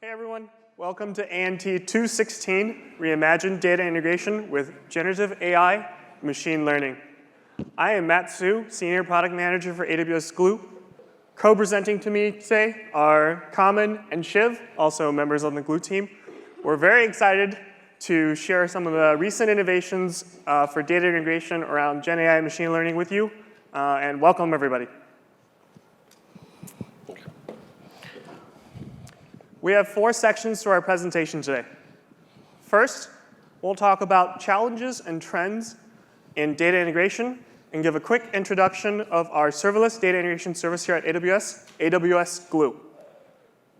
Hey everyone, welcome to ANT 216, Reimagine Data Integration with Generative AI Machine Learning. I am Matt Su, Senior Product Manager for AWS Glue. Co-presenting to me today are Kamen and Shiv, also members on the Glue team. We're very excited to share some of the recent innovations for data integration around Gen AI machine learning with you, and welcome everybody. We have 4 sections to our presentation today. First, we'll talk about challenges and trends in data integration and give a quick introduction of our serverless data integration service here at AWS, AWS Glue.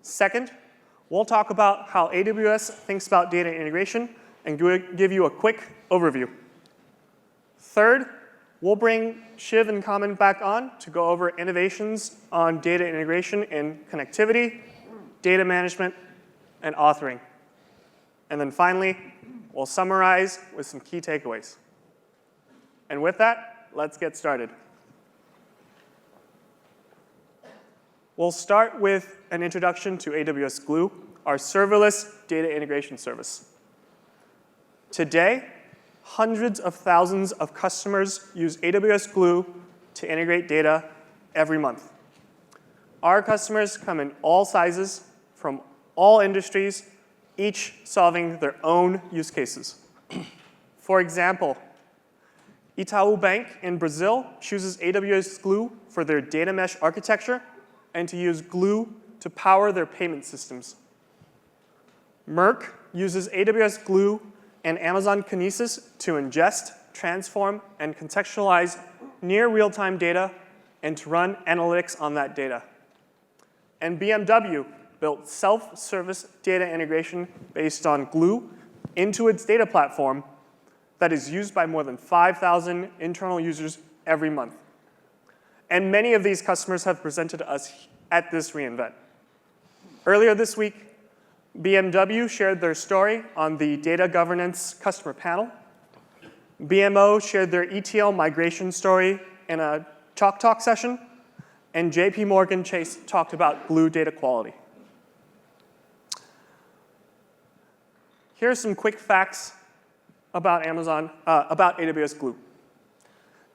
Second, we'll talk about how AWS thinks about data integration and give you a quick overview. Third, we'll bring Shiv and Kamen back on to go over innovations on data integration in connectivity, data management, and authoring. And then finally, we'll summarize with some key takeaways. And with that, let's get started. We'll start with an introduction to AWS Glue, our serverless data integration service. Today, hundreds of thousands of customers use AWS Glue to integrate data every month. Our customers come in all sizes, from all industries, each solving their own use cases. For example, Itaú Bank in Brazil chooses AWS Glue for their data mesh architecture and to use Glue to power their payment systems. Merck uses AWS Glue and Amazon Kinesis to ingest, transform, and contextualize near real-time data and to run analytics on that data. And BMW built self-service data integration based on Glue into its data platform that is used by more than 5,000 internal users every month. And many of these customers have presented to us at this reInvent. Earlier this week, BMW shared their story on the data governance customer panel. BMO shared their ETL migration story in a Chalk Talk session. And JP Morgan Chase talked about Glue data quality. Here are some quick facts about AWS Glue.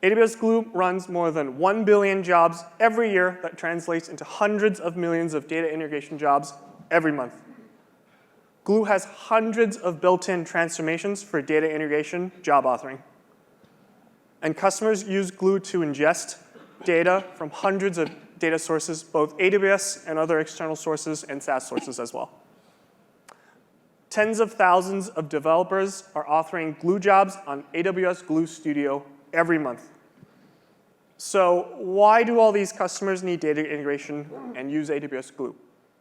AWS Glue runs more than 1 billion jobs every year that translates into hundreds of millions of data integration jobs every month. Glue has hundreds of built-in transformations for data integration job authoring. And customers use Glue to ingest data from hundreds of data sources, both AWS and other external sources and SaaS sources as well. Tens of thousands of developers are authoring Glue jobs on AWS Glue Studio every month. So why do all these customers need data integration and use AWS Glue?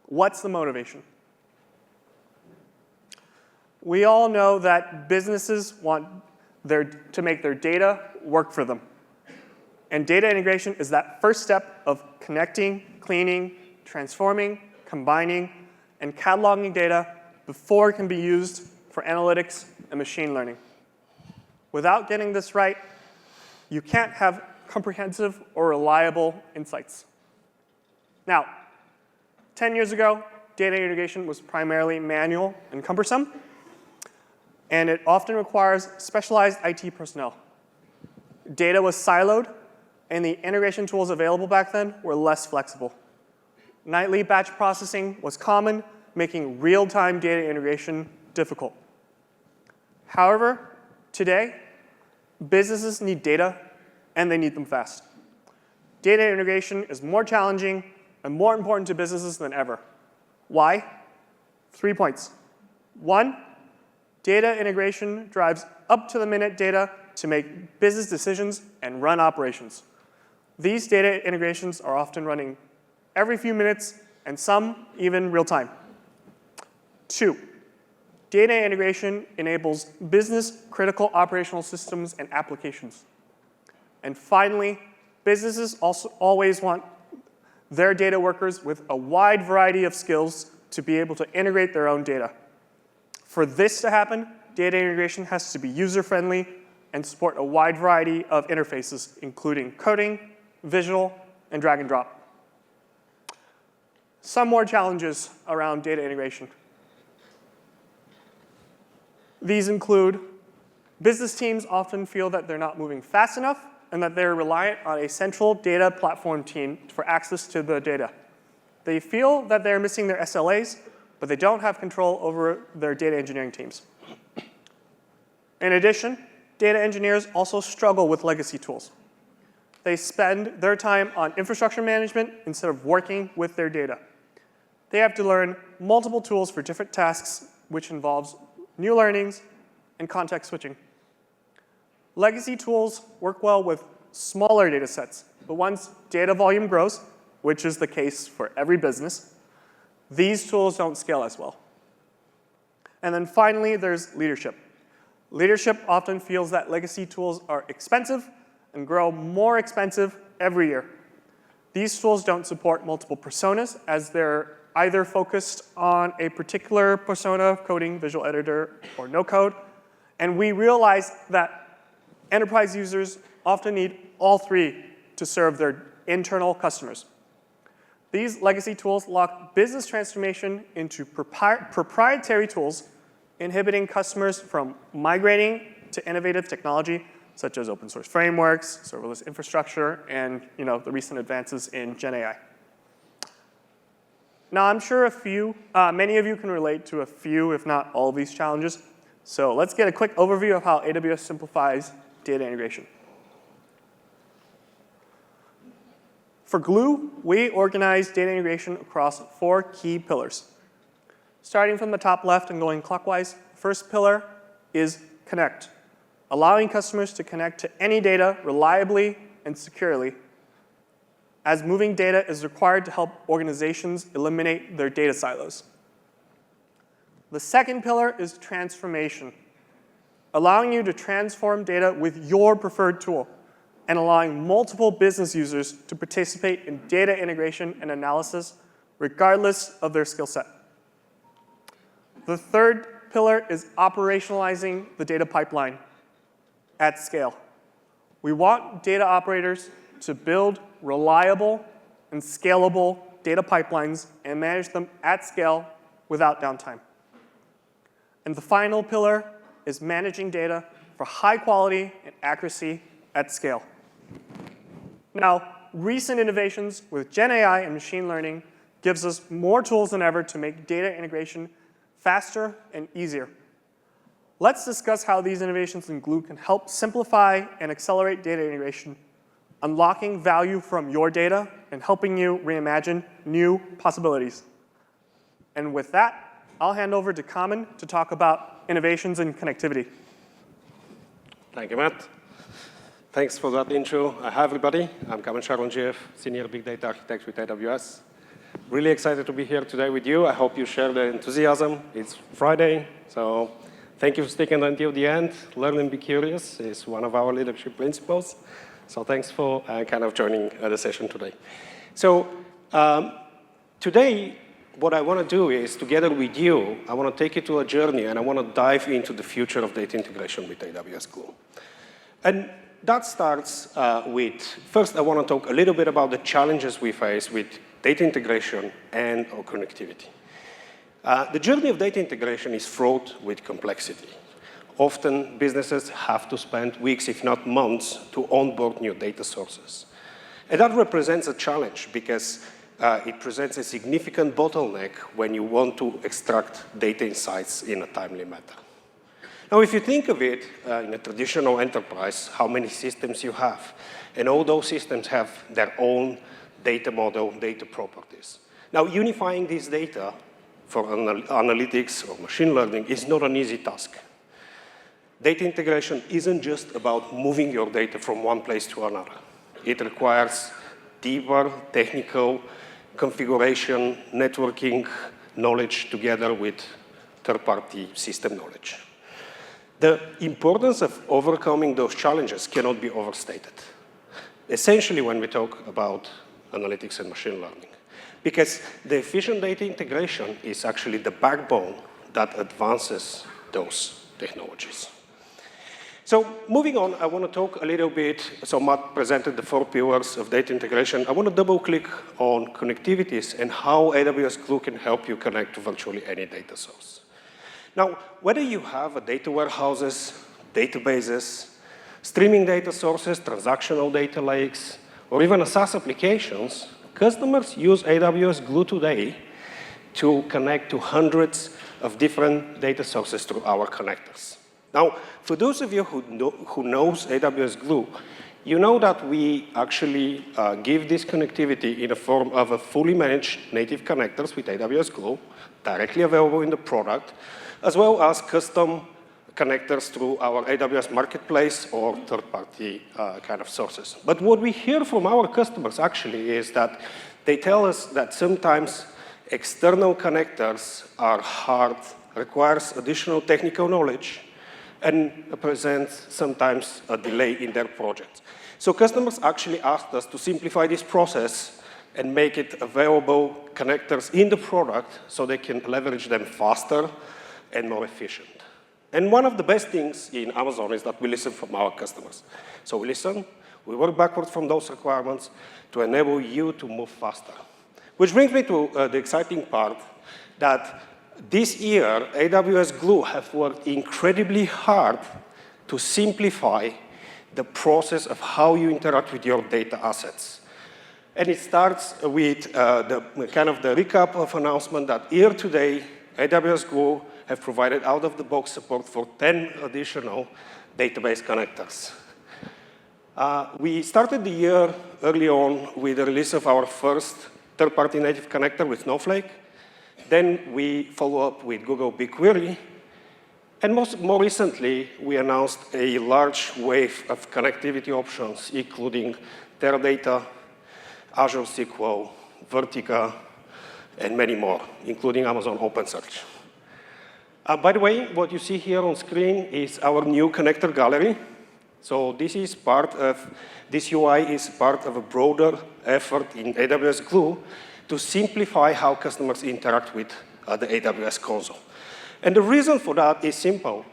What's the motivation? We all know that businesses want to make their data work for them. And data integration is that first step of connecting, cleaning, transforming, combining, and cataloging data before it can be used for analytics and machine learning. Without getting this right, you can't have comprehensive or reliable insights. Now, 10 years ago, data integration was primarily manual and cumbersome, and it often requires specialized IT personnel. Data was siloed, and the integration tools available back then were less flexible. Nightly batch processing was common, making real-time data integration difficult. However, today, businesses need data, and they need them fast. Data integration is more challenging and more important to businesses than ever. Why? 3 points. 1, data integration drives up-to-the-minute data to make business decisions and run operations. These data integrations are often running every few minutes, and some even real time. 2, data integration enables business-critical operational systems and applications. And finally, businesses also always want their data workers with a wide variety of skills to be able to integrate their own data. For this to happen, data integration has to be user-friendly and support a wide variety of interfaces, including coding, visual, and drag and drop. Some more challenges around data integration. These include business teams often feel that they're not moving fast enough and that they're reliant on a central data platform team for access to the data. They feel that they're missing their SLAs, but they don't have control over their data engineering teams. In addition, data engineers also struggle with legacy tools. They spend their time on infrastructure management instead of working with their data. They have to learn multiple tools for different tasks, which involves new learnings and context switching. Legacy tools work well with smaller data sets, but once data volume grows, which is the case for every business, these tools don't scale as well. And then finally, there's leadership. Leadership often feels that legacy tools are expensive and grow more expensive every year. These tools don't support multiple personas, as they're either focused on a particular persona, coding, visual editor, or no code. And we realize that enterprise users often need all three to serve their internal customers. These legacy tools lock business transformation into proprietary tools, inhibiting customers from migrating to innovative technology, such as open source frameworks, serverless infrastructure, and the recent advances in Gen AI. Now, I'm sure many of you can relate to a few, if not all of these challenges. So let's get a quick overview of how AWS simplifies data integration. For Glue, we organize data integration across 4 key pillars. Starting from the top left and going clockwise, the first pillar is connect, allowing customers to connect to any data reliably and securely, as moving data is required to help organizations eliminate their data silos. The second pillar is transformation, allowing you to transform data with your preferred tool and allowing multiple business users to participate in data integration and analysis regardless of their skill set. The third pillar is operationalizing the data pipeline at scale. We want data operators to build reliable and scalable data pipelines and manage them at scale without downtime. And the final pillar is managing data for high quality and accuracy at scale. Now, recent innovations with Gen AI and machine learning gives us more tools than ever to make data integration faster and easier. Let's discuss how these innovations in Glue can help simplify and accelerate data integration, unlocking value from your data and helping you reimagine new possibilities. And with that, I'll hand over to Kamen to talk about innovations in connectivity. Thank you, Matt. Thanks for that intro. Hi, everybody. I'm Kamen Sharonjiev, Senior Big Data Architect with AWS. Really excited to be here today with you. I hope you share the enthusiasm. It's Friday, so thank you for sticking until the end. Learn and be curious is one of our leadership principles. So thanks for kind of joining the session today. So today, what I want to do is, together with you, I want to take you to a journey, and I want to dive into the future of data integration with AWS Glue. And that starts with, first, I want to talk a little bit about the challenges we face with data integration and our connectivity. The journey of data integration is fraught with complexity. Often, businesses have to spend weeks, if not months, to onboard new data sources. And that represents a challenge because it presents a significant bottleneck when you want to extract data insights in a timely manner. Now, if you think of it in a traditional enterprise, how many systems you have, and all those systems have their own data model, data properties. Now, unifying this data for analytics or machine learning is not an easy task. Data integration isn't just about moving your data from one place to another. It requires deeper technical configuration, networking knowledge together with third-party system knowledge. The importance of overcoming those challenges cannot be overstated, essentially when we talk about analytics and machine learning, because the efficient data integration is actually the backbone that advances those technologies. So moving on, I want to talk a little bit, so Matt presented the 4 pillars of data integration. I want to double click on connectivities and how AWS Glue can help you connect to virtually any data source. Now, whether you have a data warehouses, databases, streaming data sources, transactional data lakes, or even a SaaS applications, customers use AWS Glue today to connect to hundreds of different data sources through our connectors. Now, for those of you who knows AWS Glue, you know that we actually give this connectivity in the form of a fully managed native connectors with AWS Glue, directly available in the product, as well as custom connectors through our AWS Marketplace or third-party kind of sources. But what we hear from our customers actually is that they tell us that sometimes external connectors are hard, requires additional technical knowledge, and presents sometimes a delay in their projects. So customers actually asked us to simplify this process and make it available connectors in the product so they can leverage them faster and more efficient. And one of the best things in Amazon is that we listen from our customers. So we listen, we work backwards from those requirements to enable you to move faster. Which brings me to the exciting part that this year, AWS Glue have worked incredibly hard to simplify the process of how you interact with your data assets. And it starts with the recap of announcement that year today, AWS Glue have provided out-of-the-box support for 10 additional database connectors. We started the year early on with the release of our first third-party native connector with Snowflake. Then we follow up with Google BigQuery. And more recently, we announced a large wave of connectivity options, including Teradata, Azure SQL, Vertica, and many more, including Amazon OpenSearch. By the way, what you see here on screen is our new connector gallery. So this UI is part of a broader effort in AWS Glue to simplify how customers interact with the AWS console. And the reason for that is simple.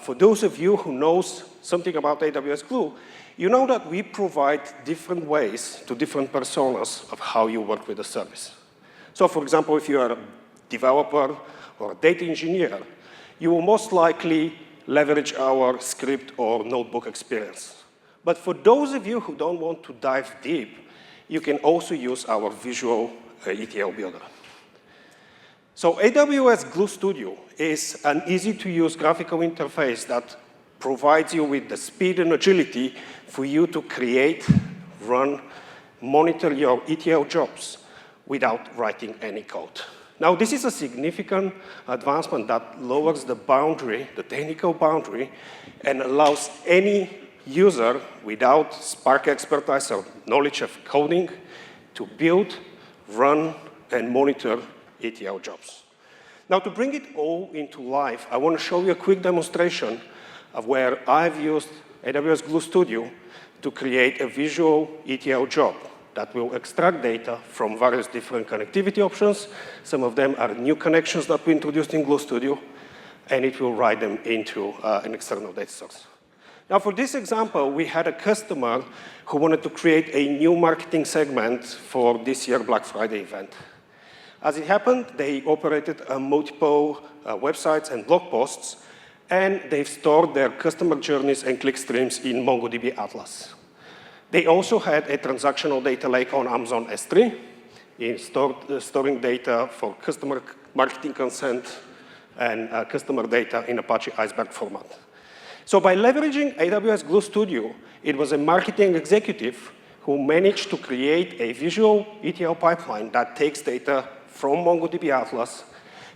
For those of you who knows something about AWS Glue, you know that we provide different ways to different personas of how you work with the service. So for example, if you are a developer or a data engineer, you will most likely leverage our script or notebook experience. But for those of you who don't want to dive deep, you can also use our visual ETL builder. So AWS Glue Studio is an easy-to-use graphical interface that provides you with the speed and agility for you to create, run, monitor your ETL jobs without writing any code. Now, this is a significant advancement that lowers the boundary, the technical boundary, and allows any user without Spark expertise or knowledge of coding to build, run, and monitor ETL jobs. Now, to bring it all into life, I want to show you a quick demonstration of where I've used AWS Glue Studio to create a visual ETL job that will extract data from various different connectivity options. Some of them are new connections that we introduced in Glue Studio, and it will write them into an external data source. Now, for this example, we had a customer who wanted to create a new marketing segment for this year's Black Friday event. As it happened, they operated multiple websites and blog posts, and they've stored their customer journeys and click streams in MongoDB Atlas. They also had a transactional data lake on Amazon S3, storing data for customer marketing consent and customer data in Apache Iceberg format. So by leveraging AWS Glue Studio, it was a marketing executive who managed to create a visual ETL pipeline that takes data from MongoDB Atlas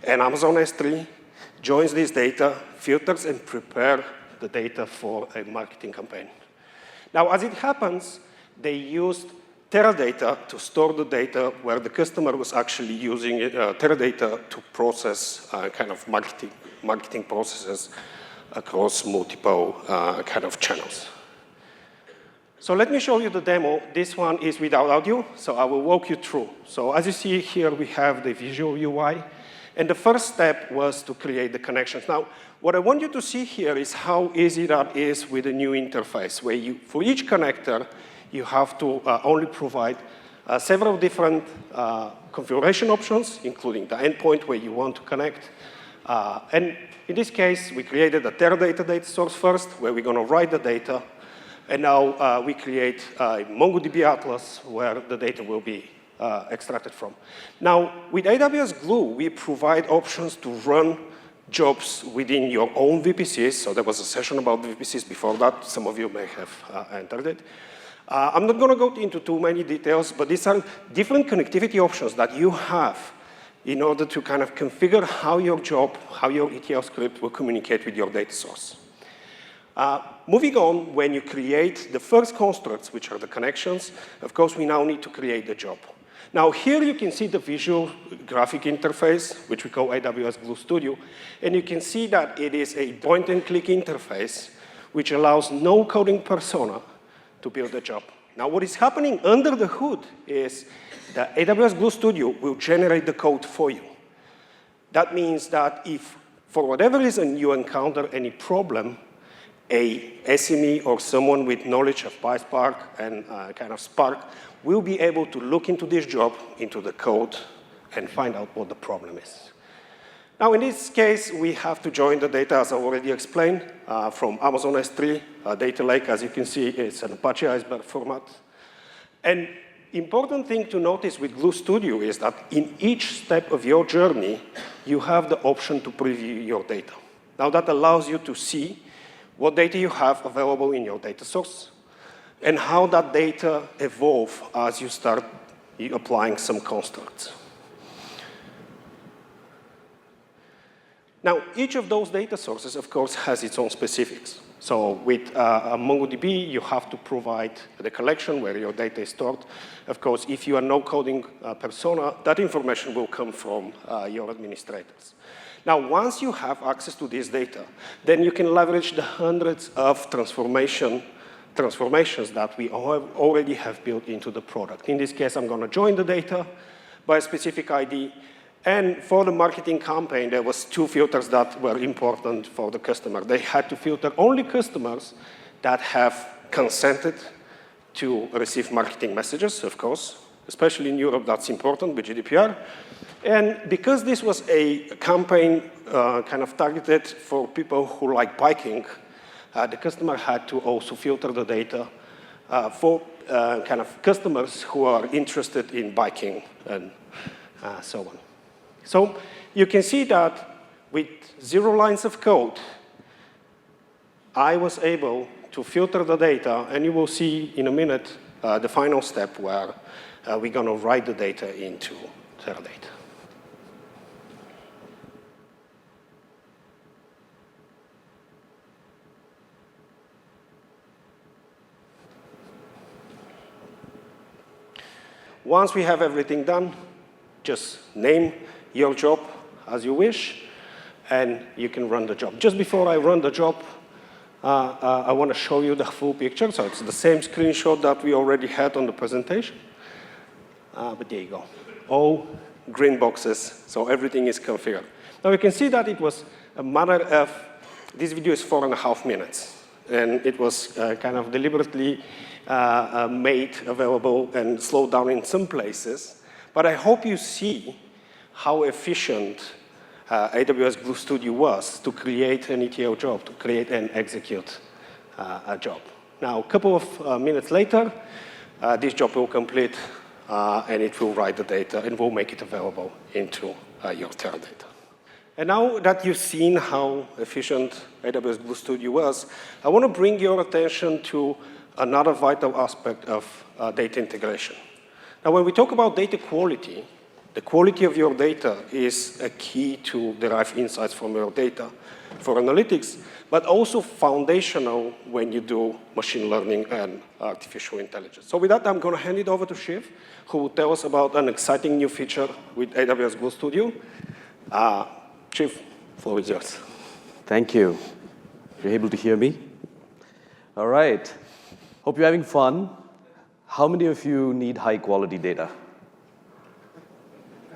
and Amazon S3, joins this data, filters, and prepare the data for a marketing campaign. Now, as it happens, they used Teradata to store the data where the customer was actually using Teradata to process kind of marketing processes across multiple kind of channels. So let me show you the demo. This one is without audio, so I will walk you through. So as you see here, we have the visual UI. And the first step was to create the connections. Now, what I want you to see here is how easy that is with a new interface, where you, for each connector, you have to only provide several different configuration options, including the endpoint where you want to connect. And in this case, we created a Teradata data source first, where we're going to write the data. And now we create a MongoDB Atlas, where the data will be extracted from. Now, with AWS Glue, we provide options to run jobs within your own VPCs. So there was a session about VPCs before that. Some of you may have entered it. I'm not going to go into too many details, but these are different connectivity options that you have in order to kind of configure how your job, how your ETL script will communicate with your data source. Moving on, when you create the first constructs, which are the connections, of course, we now need to create the job. Now, here you can see the visual graphic interface, which we call AWS Glue Studio. And you can see that it is a point-and-click interface, which allows no coding persona to build a job. Now, what is happening under the hood is that AWS Glue Studio will generate the code for you. That means that if, for whatever reason, you encounter any problem, a SME or someone with knowledge of PySpark and kind of Spark will be able to look into this job, into the code, and find out what the problem is. Now, in this case, we have to join the data, as I already explained, from Amazon S3 data lake. As you can see, it's an Apache Iceberg format. And important thing to notice with Glue Studio is that in each step of your journey, you have the option to preview your data. Now, that allows you to see what data you have available in your data source and how that data evolve as you start applying some constructs. Now, each of those data sources, of course, has its own specifics. So with MongoDB, you have to provide the collection where your data is stored. Of course, if you are no coding persona, that information will come from your administrators. Now, once you have access to this data, then you can leverage the hundreds of transformations that we already have built into the product. In this case, I'm going to join the data by a specific ID. And for the marketing campaign, there was 2 filters that were important for the customer. They had to filter only customers that have consented to receive marketing messages, of course. Especially in Europe, that's important with GDPR. And because this was a campaign kind of targeted for people who like biking, the customer had to also filter the data for kind of customers who are interested in biking and so on. So you can see that with 0 lines of code, I was able to filter the data, and you will see in a minute the final step where we're going to write the data into Teradata. Once we have everything done, just name your job as you wish, and you can run the job. Just before I run the job, I want to show you the full picture. So it's the same screenshot that we already had on the presentation. But there you go. All green boxes, so everything is configured. Now you can see that it was a matter of, this video is 4.5 minutes. And it was kind of deliberately made available and slowed down in some places. But I hope you see how efficient AWS Glue Studio was to create an ETL job, to create and execute a job. Now, a couple of minutes later, this job will complete, and it will write the data and will make it available into your Teradata. And now that you've seen how efficient AWS Glue Studio was, I want to bring your attention to another vital aspect of data integration. Now, when we talk about data quality, the quality of your data is a key to derive insights from your data for analytics, but also foundational when you do machine learning and artificial intelligence. So with that, I'm going to hand it over to Shiv, who will tell us about an exciting new feature with AWS Glue Studio. Shiv, floor is yours. Thank you. You're able to hear me? All right. Hope you're having fun. How many of you need high-quality data?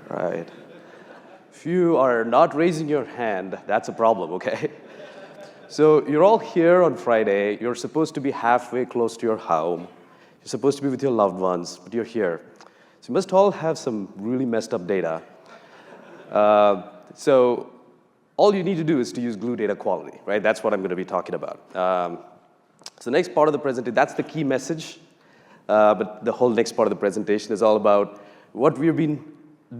Right. If you are not raising your hand, that's a problem, okay? So you're all here on Friday. You're supposed to be halfway close to your home. You're supposed to be with your loved ones, but you're here. So you must all have some really messed up data. So all you need to do is to use Glue data quality, right? That's what I'm going to be talking about. So next part of the presentation, that's the key message. But the whole next part of the presentation is all about what we've been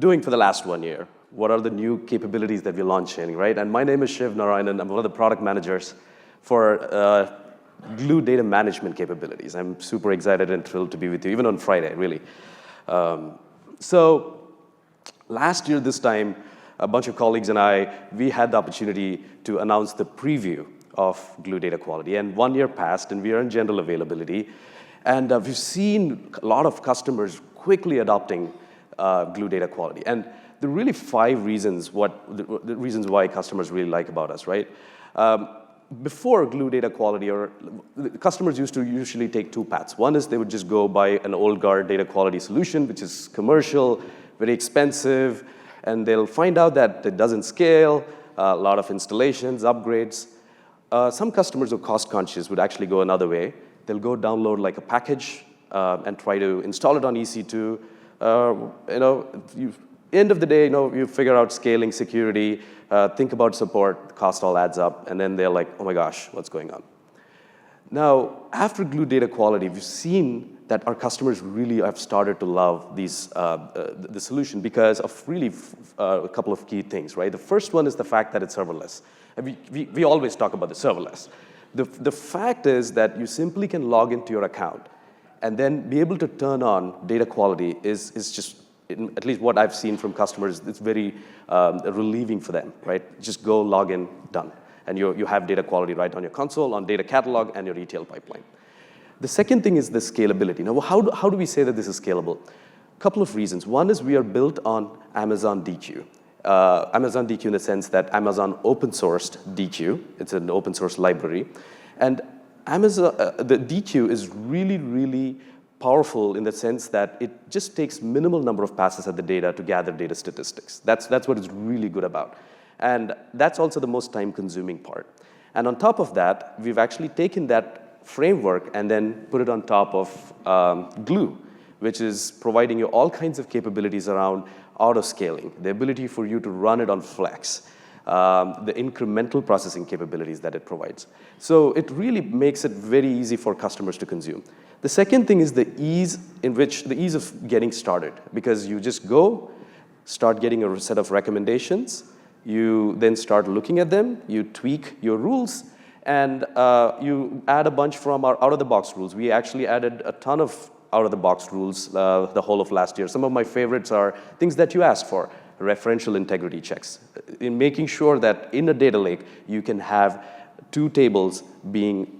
doing for the last 1 year. What are the new capabilities that we're launching, right? And my name is Shiv Narayanan. I'm one of the product managers for Glue data management capabilities. I'm super excited and thrilled to be with you, even on Friday, really. So last year, this time, a bunch of colleagues and we had the opportunity to announce the preview of Glue data quality. And 1 year passed, and we are in general availability. And we've seen a lot of customers quickly adopting Glue data quality. And there are really 5 reasons the reasons why customers really like about us, right? Before Glue data quality, customers used to usually take 2 paths. One is they would just go buy an old guard data quality solution, which is commercial, very expensive, and they'll find out that it doesn't scale, a lot of installations, upgrades. Some customers who are cost conscious would actually go another way. They'll go download like a package and try to install it on EC2. End of the day, you figure out scaling, security, think about support, the cost all adds up, and then they're like, oh my gosh, what's going on? Now, after Glue data quality, we've seen that our customers really have started to love the solution because of really a couple of key things, right? The first one is the fact that it's serverless. And we always talk about the serverless. The fact is that you simply can log into your account and then be able to turn on data quality is just, at least what I've seen from customers, it's very relieving for them, right? Just go, log in, done. And you have data quality right on your console, on data catalog, and your ETL pipeline. The second thing is the scalability. Now, how do we say that this is scalable? A couple of reasons. One is we are built on Amazon DQ. Amazon DQ in the sense that Amazon open-sourced DQ. It's an open-source library. And the DQ is really, really powerful in the sense that it just takes minimal number of passes at the data to gather data statistics. That's what it's really good about. And that's also the most time-consuming part. And on top of that, we've actually taken that framework and then put it on top of Glue, which is providing you all kinds of capabilities around auto-scaling, the ability for you to run it on Flex, the incremental processing capabilities that it provides. So it really makes it very easy for customers to consume. The second thing is the ease of getting started, because you just go, start getting a set of recommendations, you then start looking at them, you tweak your rules, and you add a bunch from our out-of-the-box rules. We actually added a ton of out-of-the-box rules the whole of last year. Some of my favorites are things that you asked for, referential integrity checks, in making sure that in a data lake, you can have 2 tables being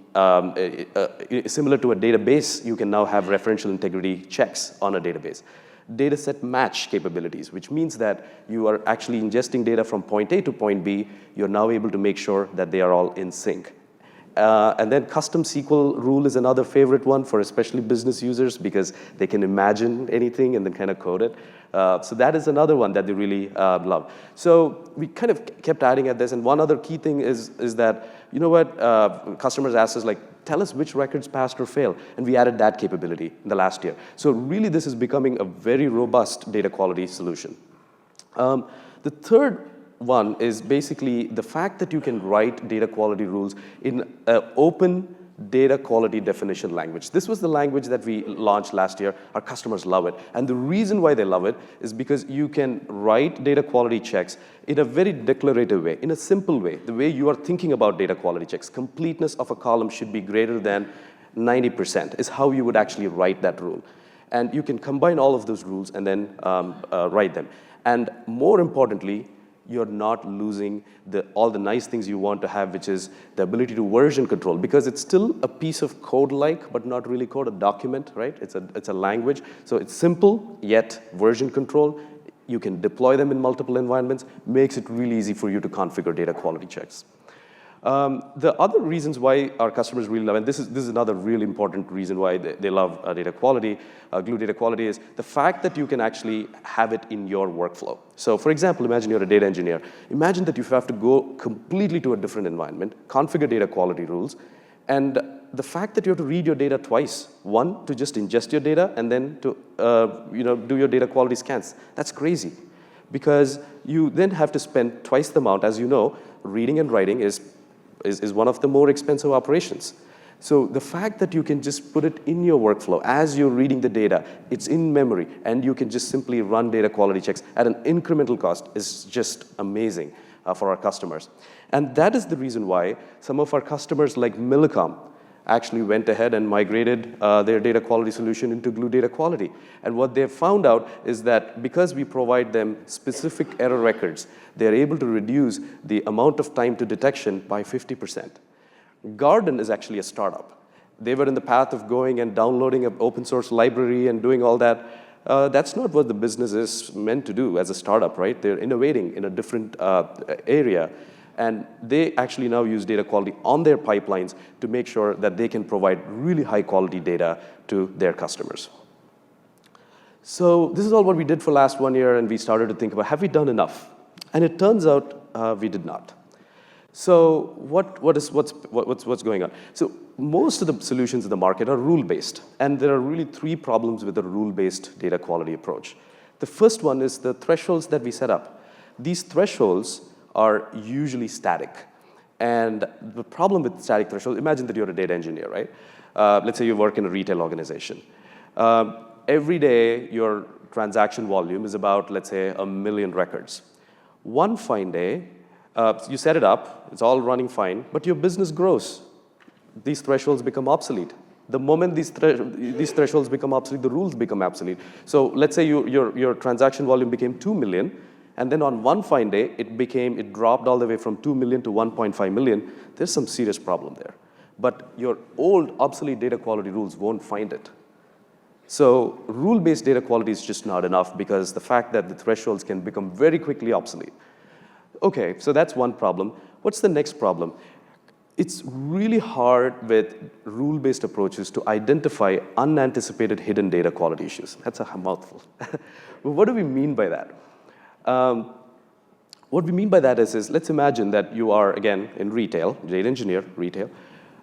similar to a database. You can now have referential integrity checks on a database. Dataset match capabilities, which means that you are actually ingesting data from point A to point B. You're now able to make sure that they are all in sync. And then custom SQL rule is another favorite one for especially business users because they can imagine anything and then kind of code it. So that is another one that they really love. So we kind of kept adding at this. And one other key thing is that, you know what, customers asked us, like, tell us which records passed or failed. And we added that capability in the last year. So really, this is becoming a very robust data quality solution. The third one is basically the fact that you can write data quality rules in an open data quality definition language. This was the language that we launched last year. Our customers love it. And the reason why they love it is because you can write data quality checks in a very declarative way, in a simple way, the way you are thinking about data quality checks. Completeness of a column should be greater than 90% is how you would actually write that rule. And you can combine all of those rules and then write them. And more importantly, you're not losing all the nice things you want to have, which is the ability to version control, because it's still a piece of code-like, but not really code, a document, right? It's a language. So it's simple, yet version control. You can deploy them in multiple environments, makes it really easy for you to configure data quality checks. The other reasons why our customers really love, and this is another really important reason why they love data quality, Glue data quality, is the fact that you can actually have it in your workflow. So for example, imagine you're a data engineer. Imagine that you have to go completely to a different environment, configure data quality rules, and the fact that you have to read your data twice, one to just ingest your data and then to do your data quality scans. That's crazy, because you then have to spend twice the amount. As you know, reading and writing is one of the more expensive operations. So the fact that you can just put it in your workflow as you're reading the data, it's in memory, and you can just simply run data quality checks at an incremental cost is just amazing for our customers. And that is the reason why some of our customers like Millicom actually went ahead and migrated their data quality solution into Glue data quality. And what they've found out is that because we provide them specific error records, they're able to reduce the amount of time to detection by 50%. Garden is actually a startup. They were in the path of going and downloading an open source library and doing all that. That's not what the business is meant to do as a startup, right? They're innovating in a different area. And they actually now use data quality on their pipelines to make sure that they can provide really high quality data to their customers. So this is all what we did for last 1 year, and we started to think about, have we done enough? And it turns out we did not. So what's going on? So most of the solutions in the market are rule-based, and there are really 3 problems with a rule-based data quality approach. The first one is the thresholds that we set up. These thresholds are usually static. And the problem with static thresholds, imagine that you're a data engineer, right? Let's say you work in a retail organization. Every day, your transaction volume is about, let's say, 1 million records. One fine day, you set it up, it's all running fine, but your business grows. These thresholds become obsolete. The moment these thresholds become obsolete, the rules become obsolete. So let's say your transaction volume became 2 million, and then on one fine day, it dropped all the way from 2 million to 1.5 million. There's some serious problem there. But your old obsolete data quality rules won't find it. So rule-based data quality is just not enough, because the fact that the thresholds can become very quickly obsolete. Okay, so that's one problem. What's the next problem? It's really hard with rule-based approaches to identify unanticipated hidden data quality issues. That's a mouthful. But what do we mean by that? What we mean by that is let's imagine that you are, again, in retail, data engineer, retail.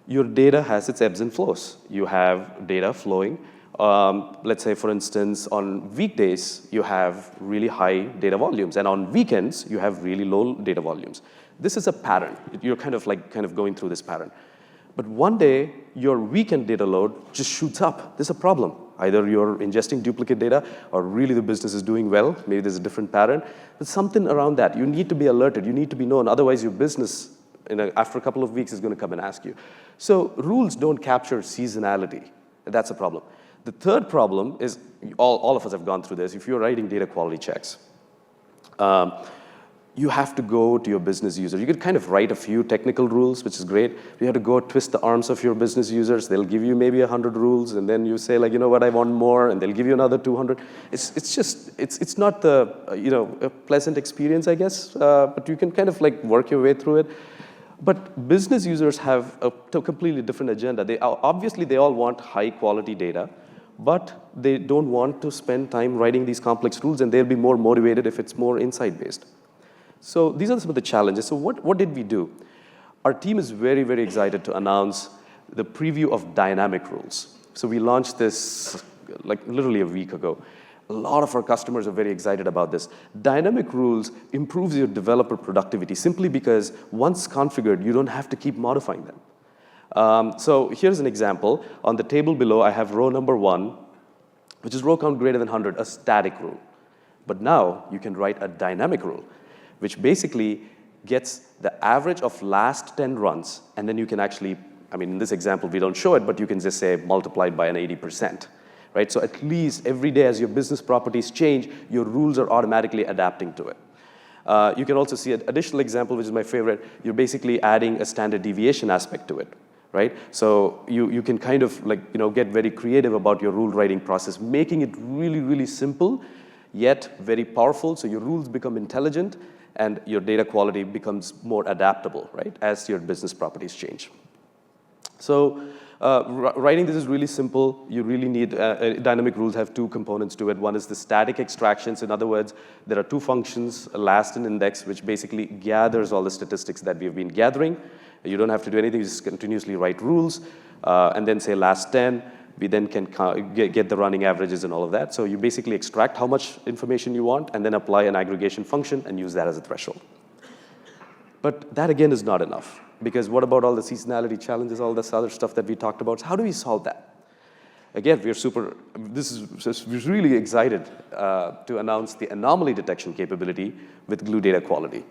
Your data has its ebbs and flows. You have data flowing. Let's say, for instance, on weekdays, you have really high data volumes, and on weekends, you have really low data volumes. This is a pattern. You're kind of going through this pattern. But one day, your weekend data load just shoots up. There's a problem. Either you're ingesting duplicate data, or really the business is doing well. Maybe there's a different pattern. But something around that. You need to be alerted. You need to be known. Otherwise, your business, after a couple of weeks, is going to come and ask you. So rules don't capture seasonality. That's a problem. The third problem is, all of us have gone through this. If you're writing data quality checks, you have to go to your business user. You could kind of write a few technical rules, which is great. You have to go twist the arms of your business users. They'll give you maybe 100 rules, and then you say, like, you know what, I want more, and they'll give you another 200. It's not the a pleasant experience, I guess, but you can kind of like work your way through it. But business users have a completely different agenda. Obviously, they all want high quality data, but they don't want to spend time writing these complex rules, and they'll be more motivated if it's more insight-based. So these are some of the challenges. So what did we do? Our team is very, very excited to announce the preview of dynamic rules. So we launched this like literally a week ago. A lot of our customers are very excited about this. Dynamic rules improves your developer productivity simply because once configured, you don't have to keep modifying them. So here's an example. On the table below, I have row number 1, which is row count greater than 100, a static rule. But now you can write a dynamic rule, which basically gets the average of last 10 runs, and then you can actually, in this example, we don't show it, but you can just say multiplied by an 80%. Right? So at least every day as your business properties change, your rules are automatically adapting to it. You can also see an additional example, which is my favorite. You're basically adding a standard deviation aspect to it. Right? So you can kind of get very creative about your rule writing process, making it really, really simple, yet very powerful, so your rules become intelligent, and your data quality becomes more adaptable, right, as your business properties change. So writing this is really simple. You really need, dynamic rules have two components to it. One is the static extractions. In other words, there are two functions, last and index, which basically gathers all the statistics that we've been gathering. You don't have to do anything, you just continuously write rules, and then say last 10. We then can get the running averages and all of that. So you basically extract how much information you want and then apply an aggregation function and use that as a threshold. But that again is not enough, because what about all the seasonality challenges, all this other stuff that we talked about? So how do we solve that? Again, we're really excited to announce the anomaly detection capability with Glue Data Quality.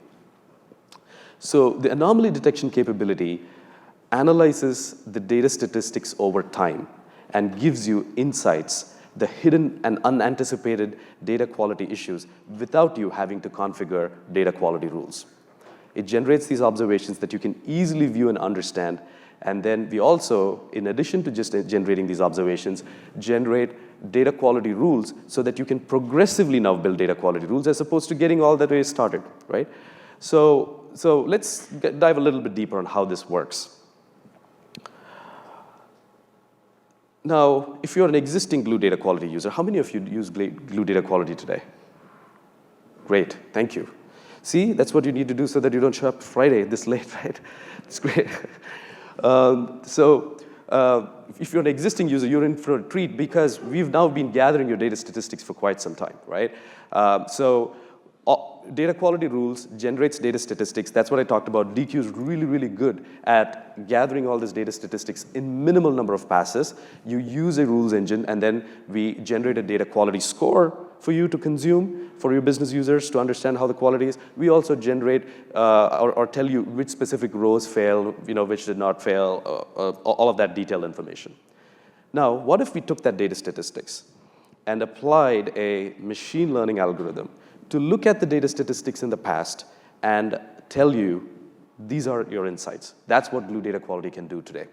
So the anomaly detection capability analyzes the data statistics over time and gives you insights, the hidden and unanticipated data quality issues without you having to configure data quality rules. It generates these observations that you can easily view and understand, and then we also, in addition to just generating these observations, generate data quality rules so that you can progressively now build data quality rules as opposed to getting all that way started, right? So let's dive a little bit deeper on how this works. Now, if you're an existing Glue Data Quality user, how many of you use Glue Data Quality today? Great, thank you. See, that's what you need to do so that you don't show up Friday this late, right? It's great. If you're an existing user, you're in for a treat because we've now been gathering your data statistics for quite some time, right? Data quality rules generates data statistics. That's what I talked about. DQ is really, really good at gathering all this data statistics in minimal number of passes. You use a rules engine, and then we generate a data quality score for you to consume, for your business users to understand how the quality is. We also generate or tell you which specific rows fail, which did not fail, all of that detailed information. Now, what if we took that data statistics and applied a machine learning algorithm to look at the data statistics in the past and tell you, these are your insights? That's what Glue Data Quality can do today.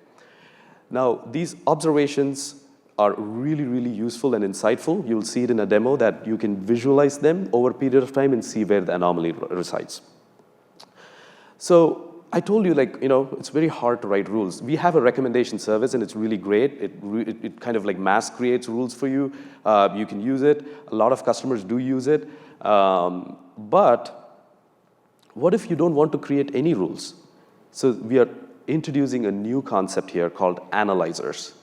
Now, these observations are really, really useful and insightful. You'll see it in a demo that you can visualize them over a period of time and see where the anomaly resides. So I told you, it's very hard to write rules. We have a recommendation service, and it's really great. It kind of mass creates rules for you. You can use it. A lot of customers do use it. But what if you don't want to create any rules? So we are introducing a new concept here called analyzers.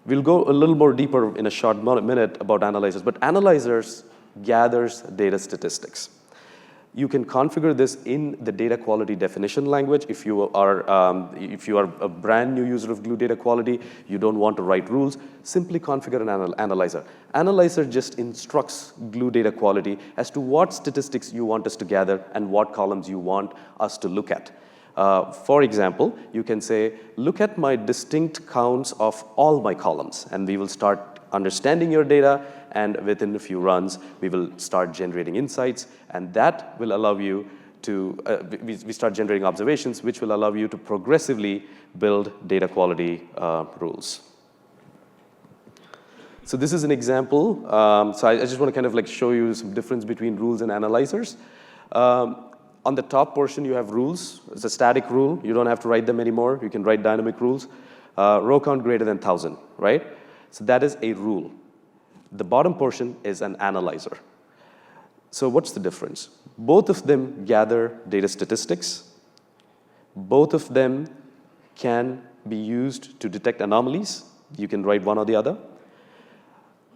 We'll go a little more deeper in a short minute about analyzers, but analyzers gathers data statistics. You can configure this in the data quality definition language. If you are a brand new user of Glue Data Quality, you don't want to write rules, simply configure an analyzer. Analyzer just instructs Glue Data Quality as to what statistics you want us to gather and what columns you want us to look at. For example, you can say, look at my distinct counts of all my columns, and we will start understanding your data, and within a few runs, we will start generating insights, and that will allow you to, we start generating observations, which will allow you to progressively build data quality rules. So this is an example. So I just want to kind of show you some difference between rules and analyzers. On the top portion, you have rules. It's a static rule. You don't have to write them anymore. You can write dynamic rules. Row count greater than 1,000, right? So that is a rule. The bottom portion is an analyzer. So what's the difference? Both of them gather data statistics. Both of them can be used to detect anomalies. You can write one or the other.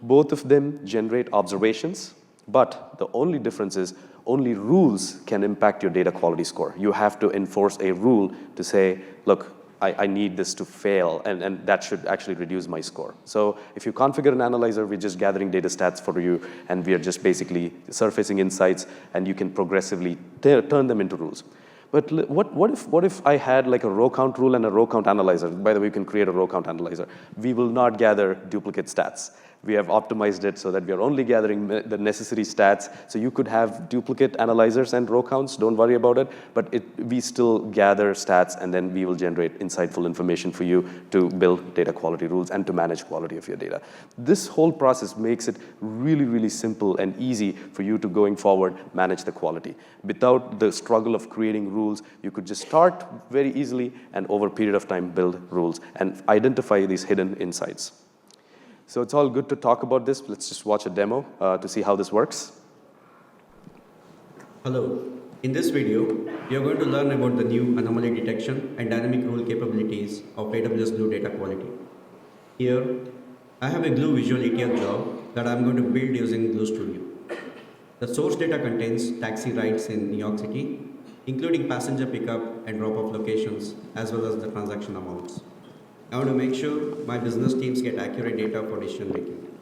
Both of them generate observations. But the only difference is only rules can impact your data quality score. You have to enforce a rule to say, look, I need this to fail, and that should actually reduce my score. So if you configure an analyzer, we're just gathering data stats for you, and we are just basically surfacing insights, and you can progressively turn them into rules. But what if I had a row count rule and a row count analyzer? By the way, you can create a row count analyzer. We will not gather duplicate stats. We have optimized it so that we are only gathering the necessary stats. So you could have duplicate analyzers and row counts, don't worry about it, but we still gather stats and then we will generate insightful information for you to build data quality rules and to manage quality of your data. This whole process makes it really, really simple and easy for you to, going forward, manage the quality. Without the struggle of creating rules, you could just start very easily and over a period of time build rules and identify these hidden insights. So it's all good to talk about this. Let's just watch a demo to see how this works. Hello. In this video, we are going to learn about the new anomaly detection and dynamic rule capabilities of AWS Glue Data Quality. Here, I have a Glue Visual ETL job that I'm going to build using Glue Studio. The source data contains taxi rides in New York City, including passenger pickup and drop-off locations, as well as the transaction amounts. I want to make sure my business teams get accurate data for decision making.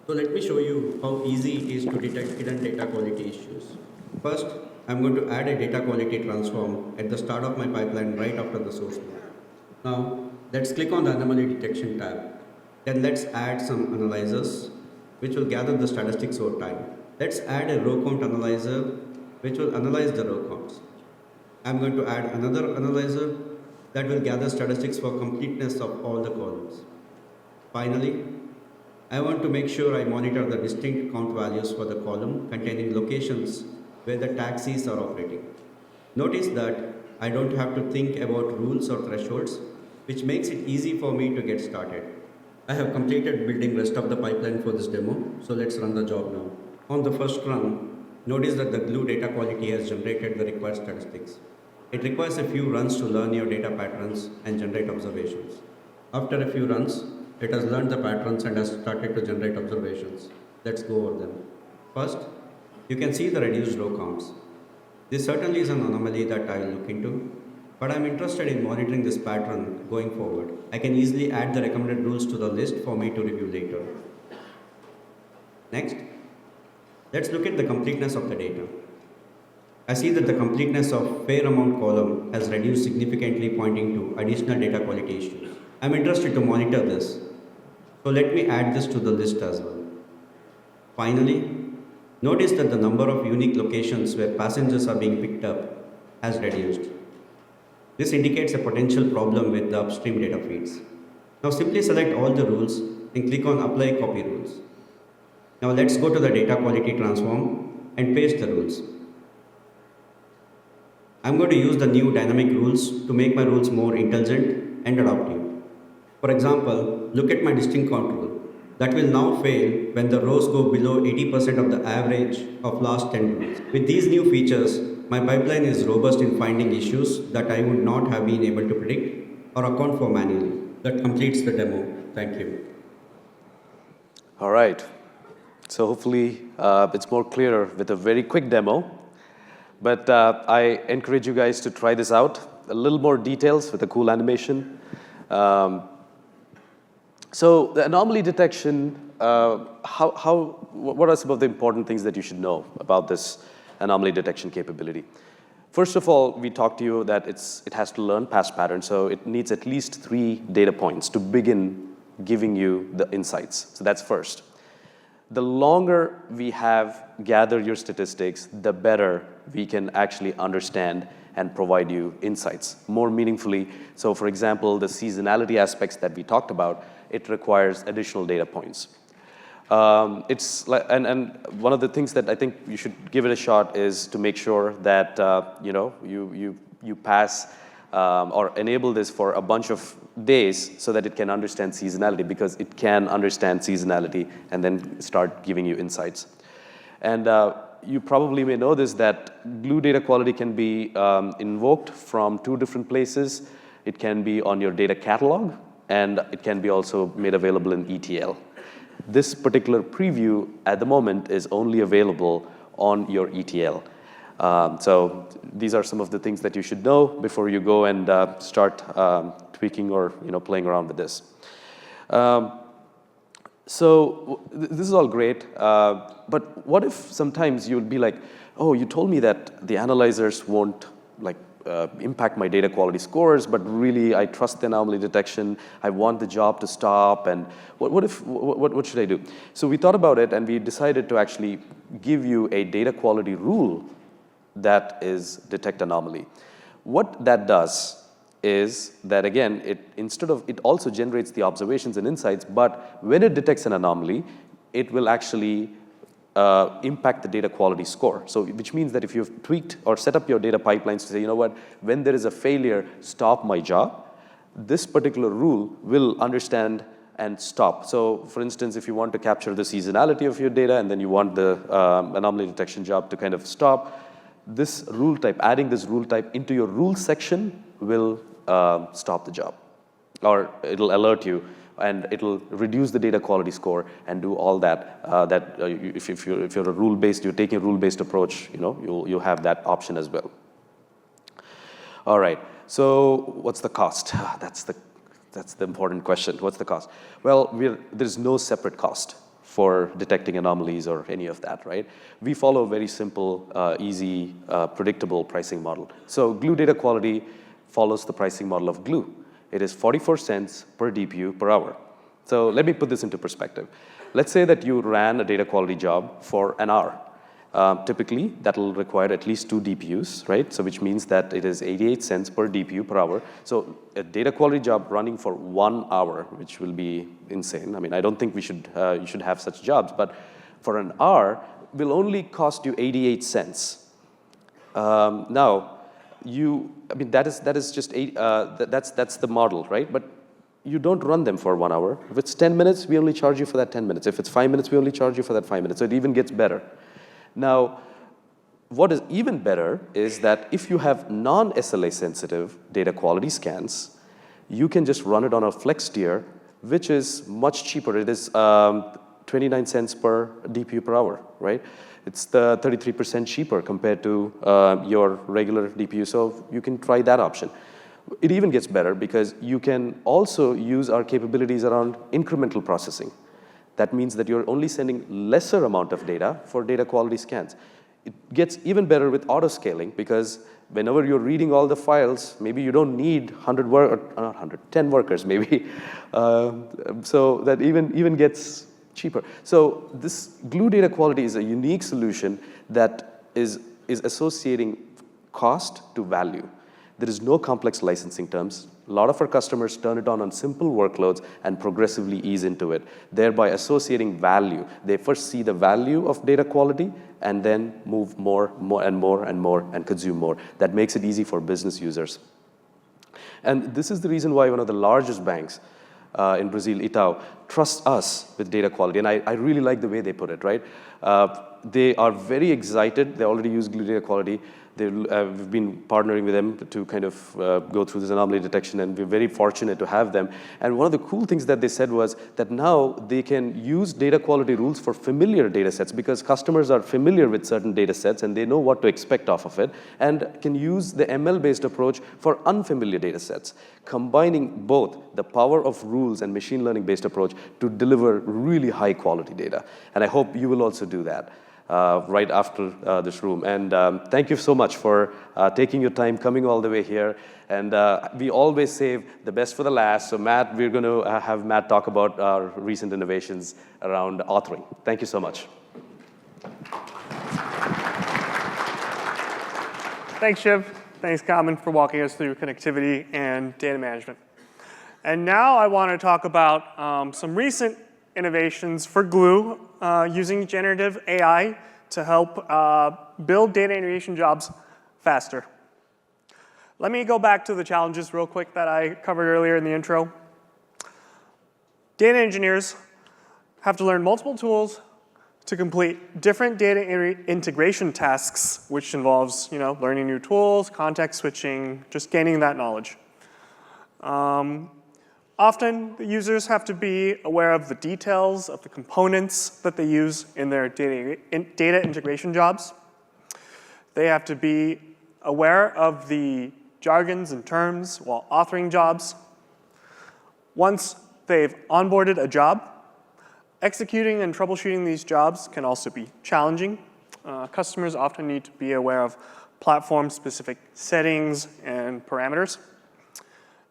So let me show you how easy it is to detect hidden data quality issues. First, I'm going to add a data quality transform at the start of my pipeline right after the source node. Now, let's click on the anomaly detection tab. Then let's add some analyzers, which will gather the statistics over time. Let's add a row count analyzer, which will analyze the row counts. I'm going to add another analyzer that will gather statistics for completeness of all the columns. Finally, I want to make sure I monitor the distinct count values for the column containing locations where the taxis are operating. Notice that I don't have to think about rules or thresholds, which makes it easy for me to get started. I have completed building rest of the pipeline for this demo, so let's run the job now. On the first run, notice that the Glue data quality has generated the required statistics. It requires a few runs to learn your data patterns and generate observations. After a few runs, it has learned the patterns and has started to generate observations. Let's go over them. First, you can see the reduced row counts. This certainly is an anomaly that I will look into, but I'm interested in monitoring this pattern going forward. I can easily add the recommended rules to the list for me to review later. Next, let's look at the completeness of the data. I see that the completeness of fair amount column has reduced significantly, pointing to additional data quality issues. I'm interested to monitor this, so let me add this to the list as well. Finally, notice that the number of unique locations where passengers are being picked up has reduced. This indicates a potential problem with the upstream data feeds. Now simply select all the rules and click on Apply Copy Rules. Now let's go to the data quality transform and paste the rules. I'm going to use the new dynamic rules to make my rules more intelligent and adaptive. For example, look at my distinct count rule. That will now fail when the rows go below 80% of the average of last 10 rows. With these new features, my pipeline is robust in finding issues that I would not have been able to predict or account for manually. That completes the demo. Thank you. All right. So hopefully it's more clearer with a very quick demo. But I encourage you guys to try this out. A little more details with a cool animation. So the anomaly detection, what are some of the important things that you should know about this anomaly detection capability? First of all, we talked to you that it has to learn past patterns, so it needs at least 3 data points to begin giving you the insights. So that's first. The longer we have gathered your statistics, the better we can actually understand and provide you insights more meaningfully. So for example, the seasonality aspects that we talked about, it requires additional data points. It's like, and one of the things that I think you should give it a shot is to make sure that you pass or enable this for a bunch of days so that it can understand seasonality, because it can understand seasonality and then start giving you insights. And you probably may know this, that Glue data quality can be invoked from 2 different places. It can be on your data catalog, and it can be also made available in ETL. This particular preview at the moment is only available on your ETL. So these are some of the things that you should know before you go and start tweaking or playing around with this. So this is all great, but what if sometimes you'll be like, oh, you told me that the analyzers won't impact my data quality scores, but really I trust the anomaly detection. I want the job to stop, and what should I do? So we thought about it, and we decided to actually give you a data quality rule that is detect anomaly. What that does is that, again, it also generates the observations and insights, but when it detects an anomaly, it will actually impact the data quality score. So which means that if you've tweaked or set up your data pipelines to say, you know what, when there is a failure, stop my job, this particular rule will understand and stop. So for instance, if you want to capture the seasonality of your data and then you want the anomaly detection job to kind of stop, this rule type, adding this rule type into your rules section will stop the job, or it'll alert you, and it'll reduce the data quality score and do all that. If you're a rule-based, you're taking a rule-based approach, you'll have that option as well. All right. So what's the cost? That's the important question. What's the cost? Well, there's no separate cost for detecting anomalies or any of that, right? We follow a very simple, easy, predictable pricing model. So Glue data quality follows the pricing model of Glue. It is 44 cents per DPU per hour. So let me put this into perspective. Let's say that you ran a data quality job for an hour. Typically, that will require at least 2 DPUs, right? So which means that it is 88 cents per DPU per hour. So a data quality job running for 1 hour, which will be insane. I mean, I don't think you should have such jobs, but for an hour, will only cost you 88 cents. Now, that is just that's the model, right? But you don't run them for 1 hour. If it's 10 minutes, we only charge you for that 10 minutes. If it's 5 minutes, we only charge you for that 5 minutes. So it even gets better. Now, what is even better is that if you have non-SLA sensitive data quality scans, you can just run it on a flex tier, which is much cheaper. It is 29 cents per DPU per hour, right? It's the 33% cheaper compared to your regular DPU, so you can try that option. It even gets better because you can also use our capabilities around incremental processing. That means that you're only sending lesser amount of data for data quality scans. It gets even better with auto-scaling because whenever you're reading all the files, maybe you don't need 10 workers maybe. So that even gets cheaper. So this Glue data quality is a unique solution that is associating cost to value. There is no complex licensing terms. A lot of our customers turn it on simple workloads and progressively ease into it, thereby associating value. They first see the value of data quality and then move more and consume more. That makes it easy for business users. And this is the reason why one of the largest banks in Brazil, Itaú, trusts us with data quality. And I really like the way they put it, right? They are very excited. They already use Glue data quality. We've been partnering with them to kind of go through this anomaly detection, and we're very fortunate to have them. And one of the cool things that they said was that now they can use data quality rules for familiar data sets because customers are familiar with certain data sets and they know what to expect off of it, and can use the ML-based approach for unfamiliar data sets, combining both the power of rules and machine learning-based approach to deliver really high-quality data. And I hope you will also do that. Right after this room. And thank you so much for taking your time, coming all the way here. And we always save the best for the last. So Matt, we're going to have Matt talk about our recent innovations around authoring. Thank you so much. Thanks, Shiv. Thanks, Kaman, for walking us through connectivity and data management. And now I want to talk about some recent innovations for Glue using generative AI to help build data integration jobs faster. Let me go back to the challenges real quick that I covered earlier in the intro. Data engineers have to learn multiple tools to complete different data integration tasks, which involves learning new tools, context switching, just gaining that knowledge. Often, the users have to be aware of the details of the components that they use in their data integration jobs. They have to be aware of the jargons and terms while authoring jobs. Once they've onboarded a job, executing and troubleshooting these jobs can also be challenging. Customers often need to be aware of platform-specific settings and parameters.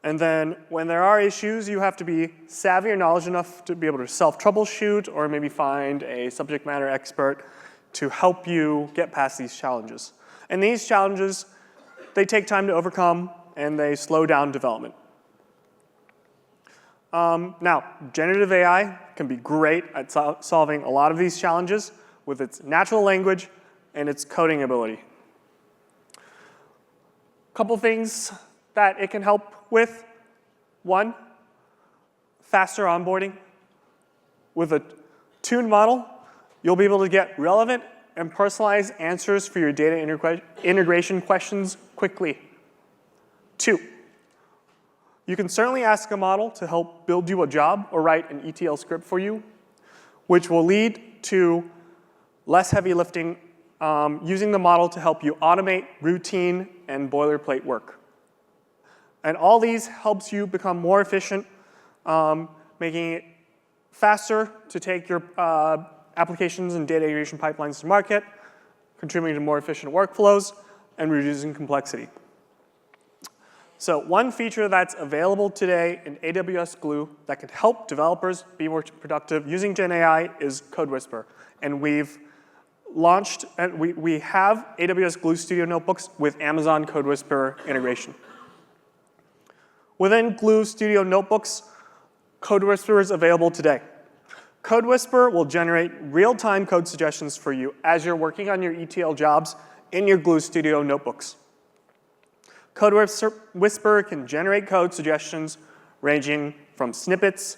And then when there are issues, you have to be savvy or knowledge enough to be able to self-troubleshoot or maybe find a subject matter expert to help you get past these challenges. And these challenges, they take time to overcome and they slow down development. Now, generative AI can be great at solving a lot of these challenges with its natural language and its coding ability. Couple things that it can help with. One, faster onboarding. With a tuned model, you'll be able to get relevant and personalized answers for your data integration questions quickly. Two, you can certainly ask a model to help build you a job or write an ETL script for you, which will lead to less heavy lifting, using the model to help you automate routine and boilerplate work. And all these helps you become more efficient, making it faster to take your applications and data integration pipelines to market, contributing to more efficient workflows, and reducing complexity. So one feature that's available today in AWS Glue that can help developers be more productive using GenAI is CodeWhisper. And we've launched, and we have AWS Glue Studio Notebooks with Amazon CodeWhisper integration. Within Glue Studio Notebooks, CodeWhisper is available today. CodeWhisper will generate real-time code suggestions for you as you're working on your ETL jobs in your Glue Studio Notebooks. CodeWhisper can generate code suggestions ranging from snippets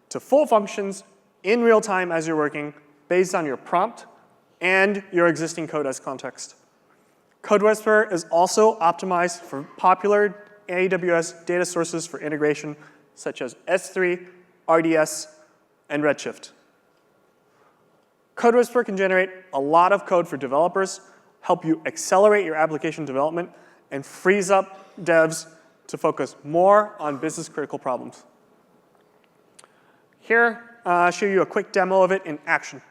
to full functions in real time as you're working based on your prompt and your existing code as context. CodeWhisper is also optimized for popular AWS data sources for integration, such as S3, RDS, and Redshift. CodeWhisper can generate a lot of code for developers, help you accelerate your application development, and frees up devs to focus more on business-critical problems. Here, I'll show you a quick demo of it in action.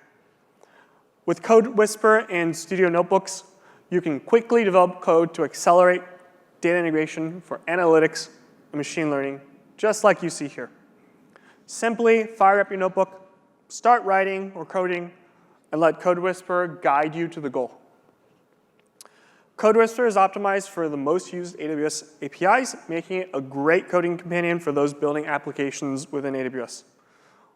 With CodeWhisper and Studio Notebooks, you can quickly develop code to accelerate data integration for analytics and machine learning, just like you see here. Simply fire up your notebook, start writing or coding, and let CodeWhisper guide you to the goal. CodeWhisper is optimized for the most used AWS APIs, making it a great coding companion for those building applications within AWS.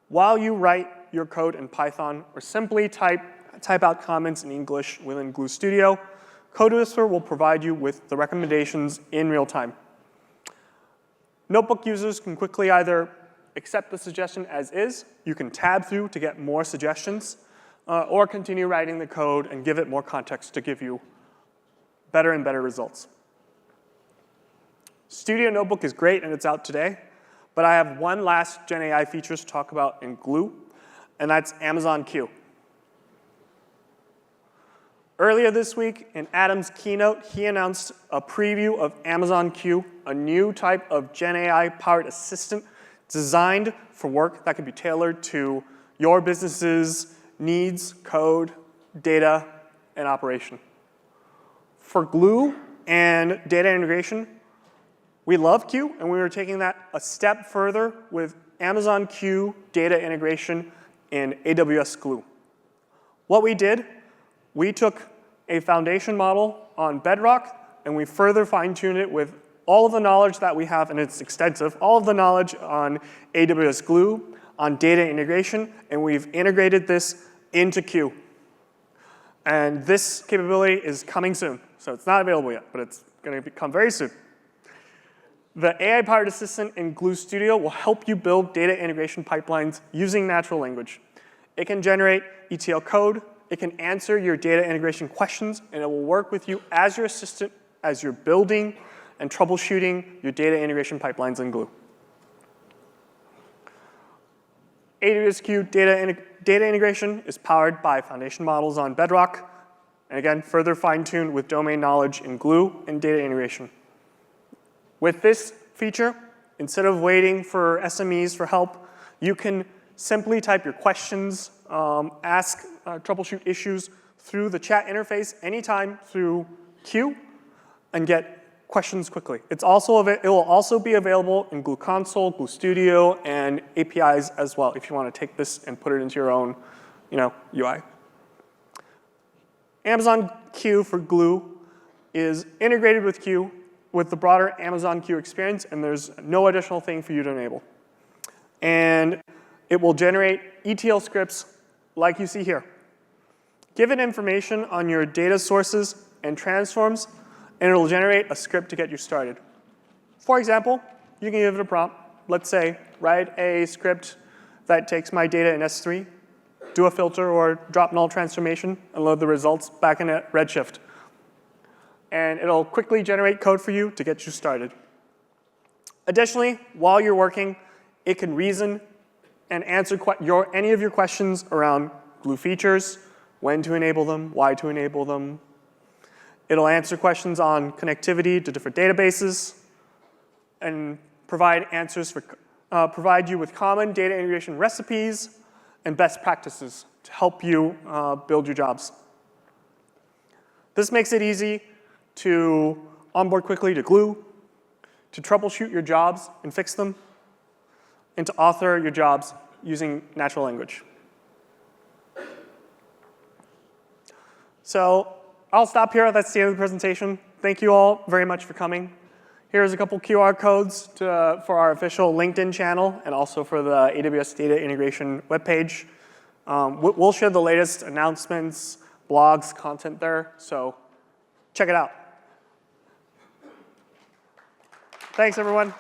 While you write your code in Python or simply type out comments in English within Glue Studio, CodeWhisper will provide you with the recommendations in real time. Notebook users can quickly either accept the suggestion as is, you can tab through to get more suggestions, or continue writing the code and give it more context to give you better and better results. Studio Notebook is great and it's out today, but I have one last GenAI feature to talk about in Glue, and that's Amazon Q. Earlier this week, in Adam's keynote, he announced a preview of Amazon Q, a new type of GenAI-powered assistant designed for work that can be tailored to your business's needs, code, data, and operation. For Glue and data integration, we love Q, and we were taking that a step further with Amazon Q data integration in AWS Glue. What we did, we took a foundation model on Bedrock, and we further fine-tuned it with all of the knowledge that we have, and it's extensive, all of the knowledge on AWS Glue, on data integration, and we've integrated this into Q. And this capability is coming soon. So it's not available yet, but it's going to come very soon. The AI-powered assistant in Glue Studio will help you build data integration pipelines using natural language. It can generate ETL code, it can answer your data integration questions, and it will work with you as your assistant as you're building and troubleshooting your data integration pipelines in Glue. AWS Q data integration is powered by foundation models on Bedrock, and again, further fine-tuned with domain knowledge in Glue and data integration. With this feature, instead of waiting for SMEs for help, you can simply type your questions, troubleshoot issues through the chat interface anytime through Q, and get questions quickly. It will also be available in Glue Console, Glue Studio, and APIs as well if you want to take this and put it into your own UI. Amazon Q for Glue is integrated with Q with the broader Amazon Q experience, and there's no additional thing for you to enable. And it will generate ETL scripts like you see here. Give it information on your data sources and transforms, and it'll generate a script to get you started. For example, you can give it a prompt. Let's say, write a script that takes my data in S3, do a filter or drop null transformation, and load the results back in Redshift. And it'll quickly generate code for you to get you started. Additionally, while you're working, it can reason and answer any of your questions around Glue features, when to enable them, why to enable them. It'll answer questions on connectivity to different databases, and provide you with common data integration recipes and best practices to help you build your jobs. This makes it easy to onboard quickly to Glue, to troubleshoot your jobs and fix them, and to author your jobs using natural language. So I'll stop here. That's the end of the presentation. Thank you all very much for coming. Here's a couple QR codes for our official LinkedIn channel and also for the AWS Data Integration webpage. We'll share the latest announcements, blogs, content there, so check it out. Thanks, everyone.